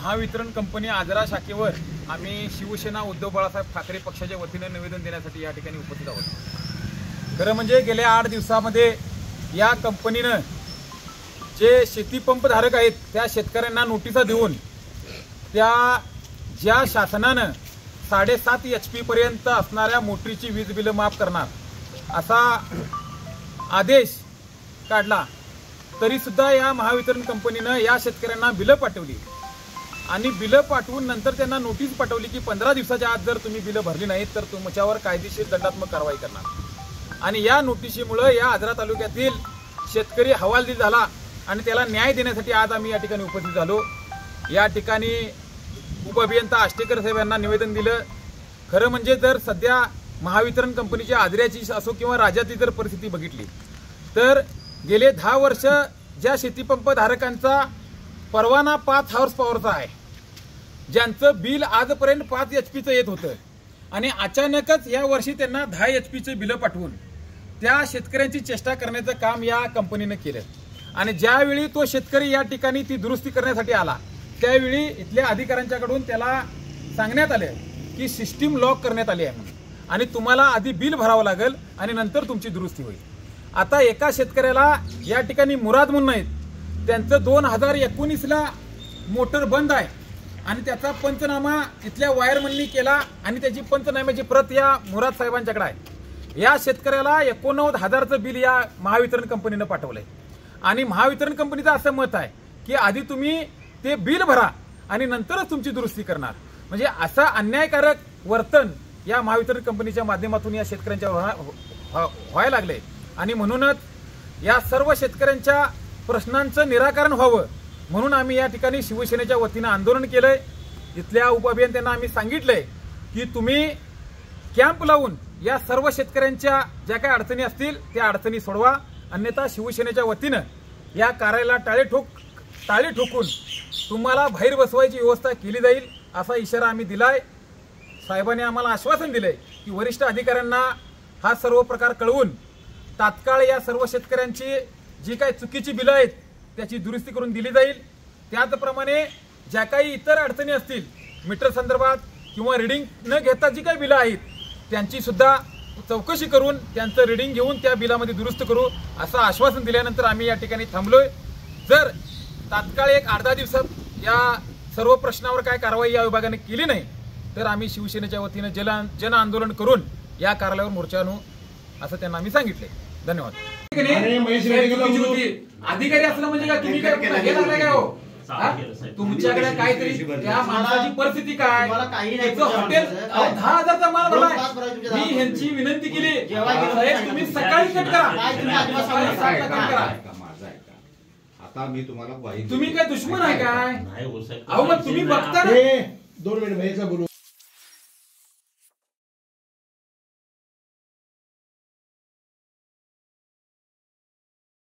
Mahavitaran company Ajara शाखेवर आम्ही शिवसेना उद्धव बाळासाहेब ठाकरे पक्षाच्या वतीने निवेदन देण्यासाठी या ठिकाणी उपस्थित आहोत। खरं म्हणजे गेल्या 8 दिवसामध्ये या कंपनीनं जे शेतीपंप धारक आहेत त्या शेतकऱ्यांना नोटिसा देऊन त्या ज्या शासनानं 7.5 HP पर्यंत असणाऱ्या मोटरीची वीज बिल माफ करणार असा आदेश काढला, तरी सुद्धा या महावितरण कंपनीनं या शेतकऱ्यांना बिलं पाठवली आणि बिलं पाठवून नंतर त्यांना नोटीस पाठवली की 15 दिवसाच्या आत जर तुम्ही बिलं भरली नाहीत तर तुमच्यावर कायदेशीर दंडात्मक कारवाई करणार। आणि या नोटिशीमुळे या आजरा तालुक्यातील शेतकरी हवालदिल झाला आणि त्याला न्याय देण्यासाठी आज आम्ही या ठिकाणी उपस्थित झालो। या ठिकाणी उपअभियंता आष्टेकर साहेब यांना निवेदन दिलं। खरं म्हणजे जर सध्या महावितरण कंपनीच्या आजऱ्याची असो किंवा राज्यातली जर परिस्थिती बघितली तर गेले 10 वर्ष ज्या शेतीपंप धारकांचा परवाना 5 हॉर्स पॉवरचा आहे, ज्यांचं बिल आजपर्यंत 5 HPचं येत होतं आणि अचानकच या वर्षी त्यांना 10 HPचे बिलं पाठवून त्या शेतकऱ्यांची चेष्टा करण्याचं काम या कंपनीनं केलं। आणि ज्यावेळी तो शेतकरी या ठिकाणी ती दुरुस्ती करण्यासाठी आला त्यावेळी इथल्या अधिकाऱ्यांच्याकडून त्याला सांगण्यात आलं की सिस्टीम लॉक करण्यात आली आहे म्हणून आणि तुम्हाला आधी बिल भरावं लागेल आणि नंतर तुमची दुरुस्ती होईल। आता एका शेतकऱ्याला या ठिकाणी मुराद म्हणून नाहीत, त्यांचं 2019ला मोटर बंद आहे आणि त्याचा पंचनामा इथल्या वायरमननी केला आणि त्याची पंचनाम्याची प्रत या मुराद साहेबांच्याकडे आहे। या शेतकऱ्याला 89,000चं बिल या महावितरण कंपनीनं पाठवलंय आणि महावितरण कंपनीचं असं मत आहे की आधी तुम्ही ते बिल भरा आणि नंतरच तुमची दुरुस्ती करणार। म्हणजे असं अन्यायकारक वर्तन या महावितरण कंपनीच्या माध्यमातून या शेतकऱ्यांच्या व्हायला लागले आणि म्हणूनच या सर्व शेतकऱ्यांच्या प्रश्नांचं निराकरण व्हावं म्हणून आम्ही या ठिकाणी शिवसेनेच्या वतीनं आंदोलन केलंय। इथल्या उपअभियंत्यांना आम्ही सांगितलंय की तुम्ही कॅम्प लावून या सर्व शेतकऱ्यांच्या ज्या काही अडचणी असतील त्या अडचणी सोडवा, अन्यथा शिवसेनेच्या वतीनं या कार्याला टाळे ठोकून तुम्हाला बाहेर बसवायची व्यवस्था केली जाईल असा इशारा आम्ही दिलाय। साहेबांनी आम्हाला आश्वासन दिलंय की वरिष्ठ अधिकाऱ्यांना हा सर्व प्रकार कळवून तात्काळ या सर्व शेतकऱ्यांची जी काही चुकीची बिलं आहेत त्याची दुरुस्ती करून दिली जाईल। त्याचप्रमाणे ज्या काही इतर अडचणी असतील मीटर संदर्भात किंवा रिडिंग न घेता जी काही बिलं आहेत त्यांची सुद्धा चौकशी करून त्यांचं रिडिंग घेऊन त्या बिलामध्ये दुरुस्त करू असं आश्वासन दिल्यानंतर आम्ही या ठिकाणी थांबलोय। जर तात्काळ 8-10 दिवसात या सर्व प्रश्नावर काय कारवाई या विभागाने केली नाही तर आम्ही शिवसेनेच्या वतीनं जन आंदोलन करून या कार्यालयावर मोर्चा आणू असं त्यांना आम्ही सांगितले। धन्यवाद। अधिकारी असलं म्हणजे काय तुम्ही काय हे लागलाय काय हो? तुमच्याकडे काहीतरी त्या माणसाची परिस्थिती काय, हॉटेल 10,000चा माल भरलाय। मी ह्यांची विनंती केली साहेब तुम्ही सकाळी कट करा। आता मी तुम्हाला तुम्ही काय दुश्मन आहे काय? अहो मग तुम्ही बघता ना 2 मिनिट बोलू।